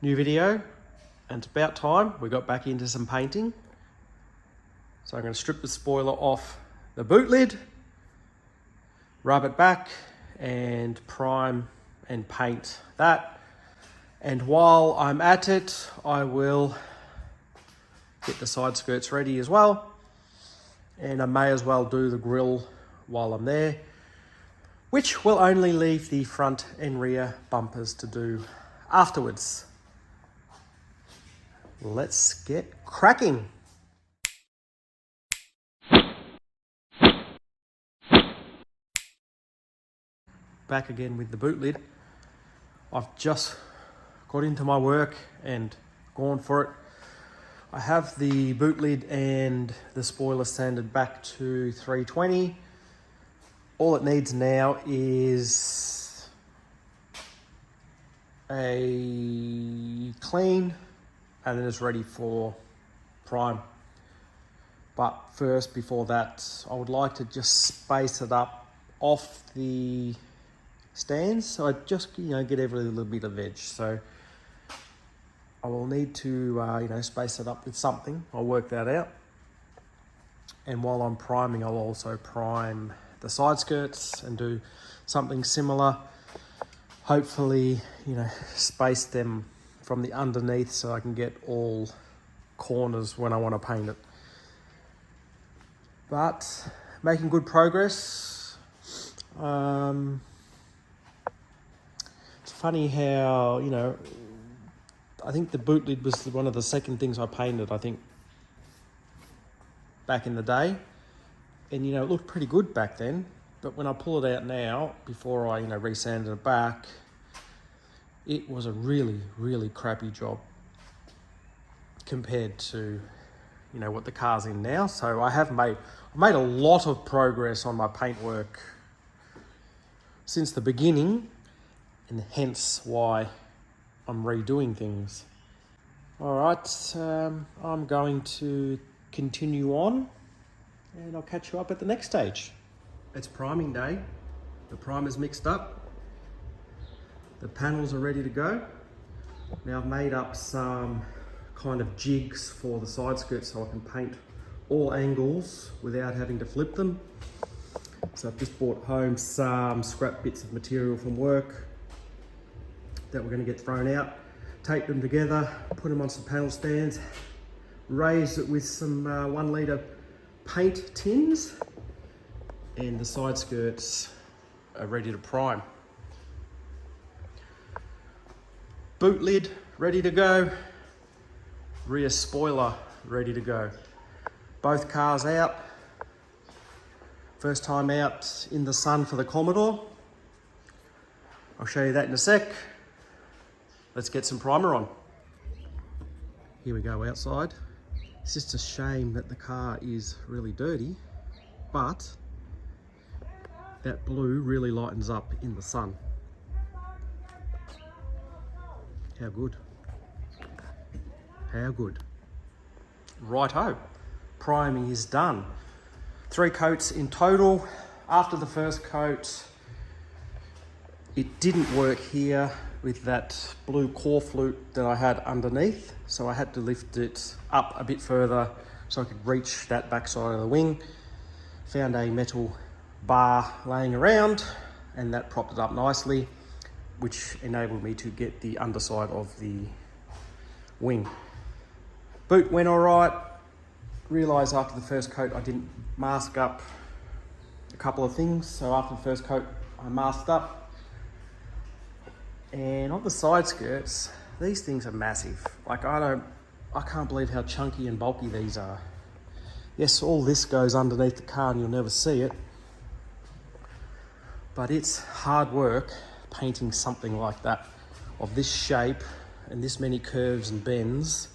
New video, and it's about time we got back into some painting. So I'm going to strip the spoiler off the boot lid, rub it back and prime and paint that. And while I'm at it, I will get the side skirts ready as well. And I may as well do the grille while I'm there, which will only leave the front and rear bumpers to do afterwards. Let's get cracking. Back again with the boot lid. I've just got into my work and gone for it. I have the boot lid and the spoiler sanded back to 320. All it needs now is a clean and then it's ready for prime. But first, before that, I would like to just space it up off the stands, so I just get every little bit of edge. So I will need to space it up with something. I'll work that out. And while I'm priming, I'll also prime the side skirts and do something similar. Hopefully, space them from the underneath so I can get all corners when I want to paint it. But making good progress. It's funny how, I think the boot lid was one of the second things I painted, I think, back in the day. And, it looked pretty good back then. But when I pull it out now, before I, resanded it back, it was a really, really crappy job compared to, what the car's in now. So I made a lot of progress on my paintwork since the beginning, and hence why I'm redoing things. All right, I'm going to continue on and I'll catch you up at the next stage. It's priming day. The primer's mixed up. The panels are ready to go. Now I've made up some kind of jigs for the side skirts so I can paint all angles without having to flip them. So I've just brought home some scrap bits of material from work that we're going to get thrown out, tape them together, put them on some panel stands, raise it with some 1 litre paint tins, and the side skirts are ready to prime. Boot lid ready to go, rear spoiler ready to go. Both cars out. First time out in the sun for the Commodore. I'll show you that in a sec. Let's get some primer on. Here we go outside. It's just a shame that the car is really dirty, but that blue really lightens up in the sun. How good. How good. Righto, priming is done. 3 coats in total. After the first coat, it didn't work here with that blue core flute that I had underneath. So I had to lift it up a bit further so I could reach that backside of the wing. Found a metal bar laying around and that propped it up nicely, which enabled me to get the underside of the wing. Boot went all right. Realised after the first coat I didn't mask up a couple of things, so after the first coat I masked up. And on the side skirts, these things are massive. Like I can't believe how chunky and bulky these are. Yes, all this goes underneath the car and you'll never see it, but it's hard work painting something like that, of this shape and this many curves and bends.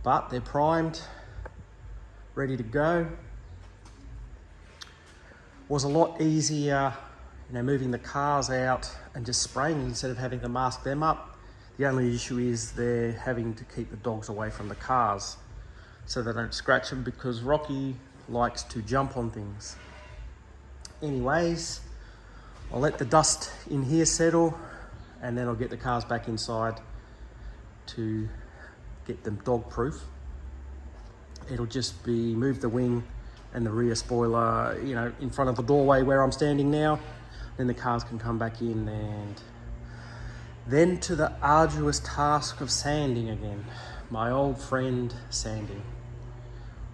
But they're primed, ready to go. Was a lot easier, moving the cars out and just spraying instead of having to mask them up. The only issue is they're having to keep the dogs away from the cars so they don't scratch them, because Rocky likes to jump on things. Anyways, I'll let the dust in here settle and then I'll get the cars back inside to get them dog proof. It'll just be move the wing and the rear spoiler, you know, in front of the doorway where I'm standing now. Then the cars can come back in, and then to the arduous task of sanding again. My old friend sanding.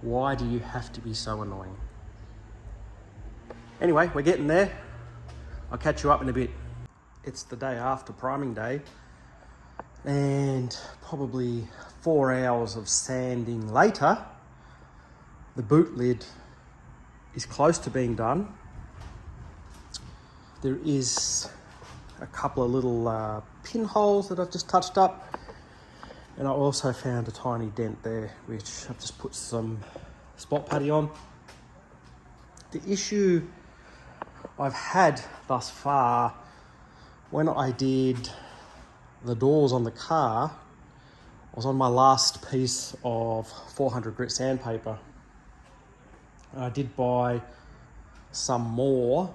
Why do you have to be so annoying? Anyway, we're getting there. I'll catch you up in a bit. It's the day after priming day, and probably 4 hours of sanding later, the boot lid is close to being done. There is a couple of little pinholes that I've just touched up, and I also found a tiny dent there, which I've just put some spot putty on. The issue I've had thus far, when I did the doors on the car, I was on my last piece of 400 grit sandpaper. I did buy some more,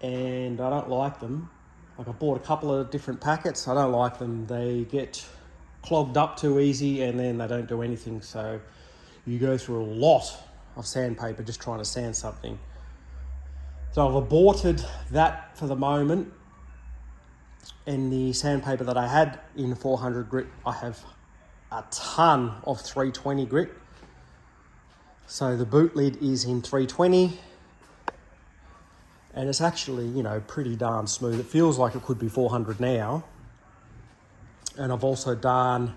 and I don't like them. Like, I bought a couple of different packets. I don't like them. They get clogged up too easy, and then they don't do anything. So you go through a lot of sandpaper just trying to sand something. So I've aborted that for the moment. And the sandpaper that I had in 400 grit, I have a ton of 320 grit. So the boot lid is in 320. And it's actually, you know, pretty darn smooth. It feels like it could be 400 now. And I've also done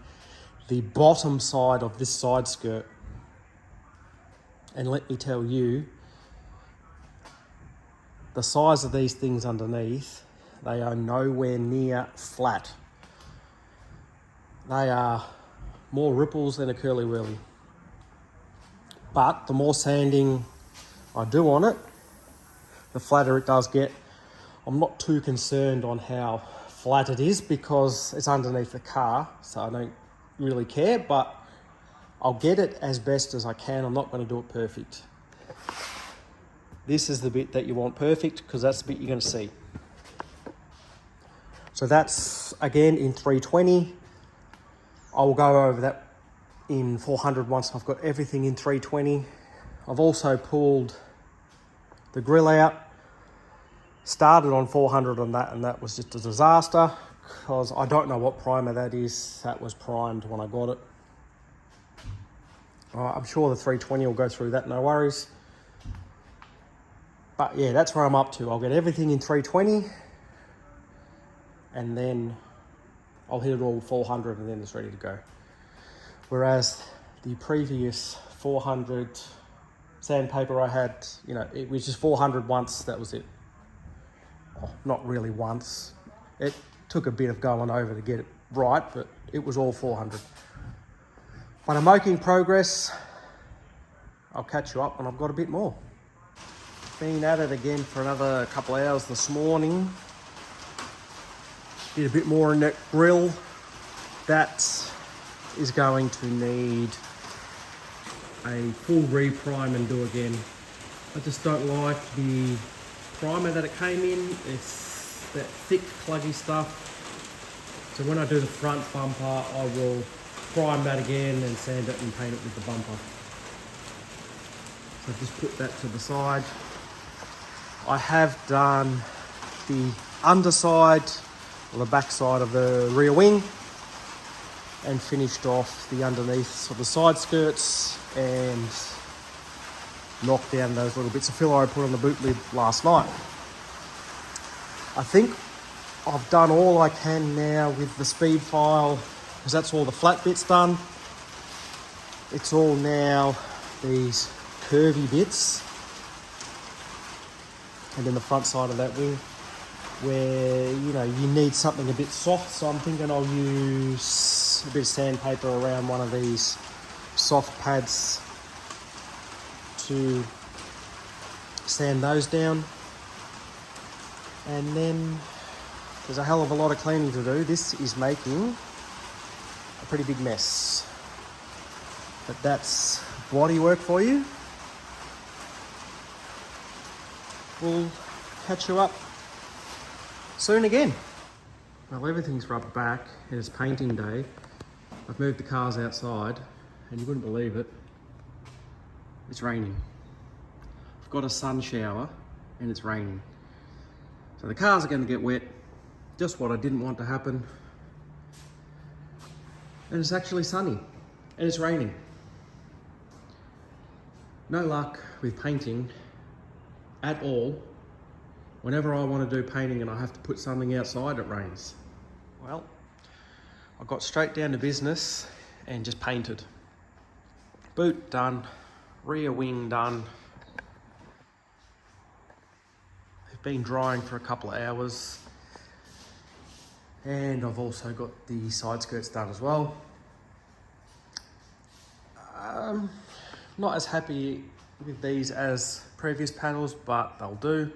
the bottom side of this side skirt. And let me tell you, the size of these things underneath, they are nowhere near flat. They are more ripples than a curly whirly. But the more sanding I do on it, the flatter it does get. I'm not too concerned on how flat it is because it's underneath the car, so I don't really care, but I'll get it as best as I can. I'm not going to do it perfect. This is the bit that you want perfect because that's the bit you're going to see. So that's, again, in 320. I will go over that in 400 once I've got everything in 320. I've also pulled the grill out. Started on 400 on that, and that was just a disaster because I don't know what primer that is. That was primed when I got it. I'm sure the 320 will go through that, no worries. But yeah, that's where I'm up to. I'll get everything in 320. And then I'll hit it all 400 and then it's ready to go. Whereas the previous 400 sandpaper I had, you know, it was just 400 once, that was it. Oh, not really once. It took a bit of going over to get it right, but it was all 400. But I'm making progress. I'll catch you up when I've got a bit more. Been at it again for another couple of hours this morning. Did a bit more in that grill. That is going to need a full reprime and do again. I just don't like the primer that it came in. It's that thick, cluggy stuff. So when I do the front bumper, I will prime that again and sand it and paint it with the bumper. So just put that to the side. I have done the underside, or the back side of the rear wing, and finished off the underneath of the side skirts and knocked down those little bits of filler I put on the boot lid last night. I think I've done all I can now with the speed file, because that's all the flat bits done. It's all now these curvy bits, and then the front side of that wing where, you know, you need something a bit soft. So I'm thinking I'll use a bit of sandpaper around one of these soft pads to sand those down. And then there's a hell of a lot of cleaning to do. This is making a pretty big mess, but that's body work for you. We'll catch you up soon again. Well, everything's rubbed back and it's painting day. I've moved the cars outside and you wouldn't believe it, it's raining. I've got a sun shower and it's raining. So the cars are going to get wet, just what I didn't want to happen. And it's actually sunny and it's raining. No luck with painting at all. Whenever I want to do painting and I have to put something outside, it rains. Well, I got straight down to business and just painted. Boot done, rear wing done. They've been drying for a couple of hours. And I've also got the side skirts done as well. Not as happy with these as previous panels, but they'll do.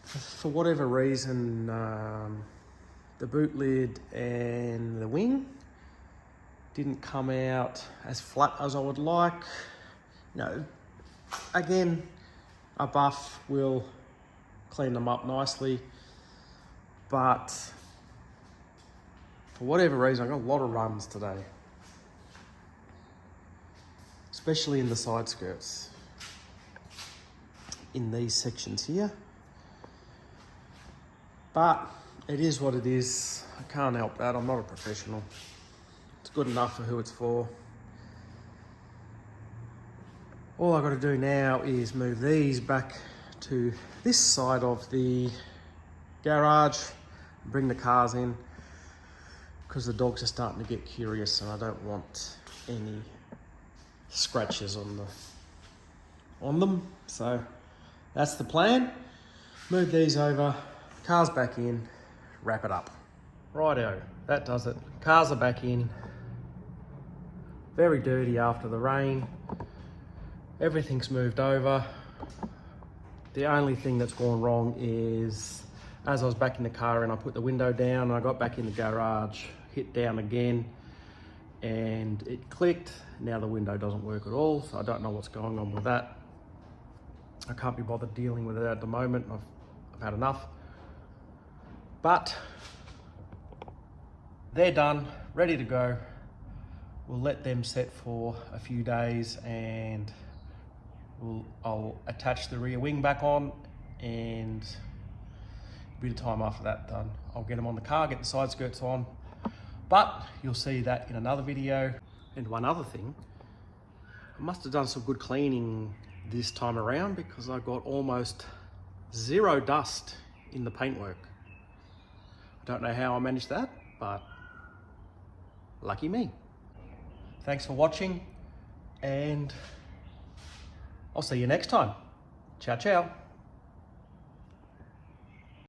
For whatever reason, the boot lid and the wing didn't come out as flat as I would like. You know, again, a buff will clean them up nicely, but for whatever reason, I got a lot of runs today, especially in the side skirts, in these sections here. But it is what it is. I can't help that. I'm not a professional. It's good enough for who it's for. All I've got to do now is move these back to this side of the garage, bring the cars in, because the dogs are starting to get curious and I don't want any scratches on them. So that's the plan. Move these over, cars back in, wrap it up. Righto, that does it. Cars are back in. Very dirty after the rain. Everything's moved over. The only thing that's gone wrong is, as I was back in the car and I put the window down and I got back in the garage, hit down again and it clicked. Now the window doesn't work at all, so I don't know what's going on with that. I can't be bothered dealing with it at the moment. I've had enough. But they're done, ready to go. We'll let them set for a few days and I'll attach the rear wing back on, and a bit of time after that done, I'll get them on the car, get the side skirts on. But you'll see that in another video. And one other thing, I must have done some good cleaning this time around because I got almost zero dust in the paintwork. I don't know how I managed that, but lucky me. Thanks for watching and I'll see you next time. Ciao, ciao.